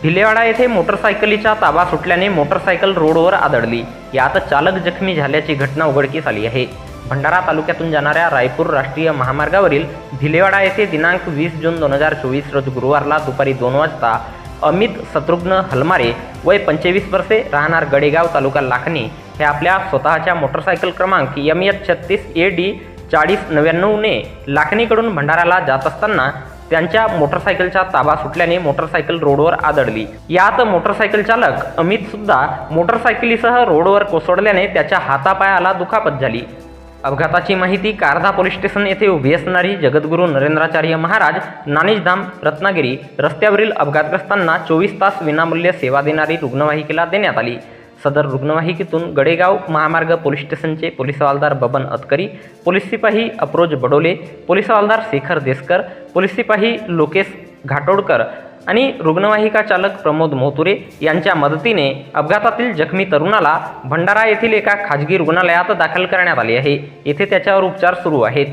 भिलेवाडा येथे मोटरसायकलीचा ताबा सुटल्याने मोटरसायकल रोडवर आदळली। यात चालक जखमी झाल्याची घटना उघडकीस आली आहे। भंडारा तालुक्यातून जाणाऱ्या रायपूर राष्ट्रीय महामार्गावरील भिलेवाडा येथे दिनांक 20 जून 2024 रोज गुरुवारला दुपारी 2 वाजता अमित शत्रुघ्न हलमारे वय 25 वर्षे राहणार गडेगाव तालुका लाखनी हे आपल्या स्वतःच्या मोटरसायकल क्रमांक MH36AD 4099 ने लाखनीकडून भंडाऱ्याला जात असताना त्यांच्या मोटरसायकलचा ताबा सुटल्याने मोटरसायकल रोडवर आदळली। यात मोटरसायकल चालक अमित सुद्धा मोटरसायकलीसह रोडवर कोसळल्याने त्याच्या हातापायाला दुखापत झाली। अपघाताची माहिती कारधा पोलीस स्टेशन येथे उभी असणारी जगद्गुरू नरेंद्राचार्य महाराज नाणेजधाम रत्नागिरी रस्त्यावरील अपघातग्रस्तांना 24 तास विनामूल्य सेवा देणारी रुग्णवाहिकेला देण्यात आली। सदर रुग्णवाहिकेतून गडेगाव महामार्ग पोलीस स्टेशनचे पोलीस हवालदार बबन अतकरी, पोलीस सिपाही अप्रोज बडोले, पोलीस हवालदार शेखर देसकर, पोलीस सिपाही लोकेश घाटोडकर आणि रुग्णवाहिका चालक प्रमोद मोतुरे यांच्या मदतीने अपघातातील जखमी तरुणाला भंडारा येथील एका खाजगी रुग्णालयात दाखल करण्यात आले आहे। येथे त्याच्यावर उपचार सुरू आहेत।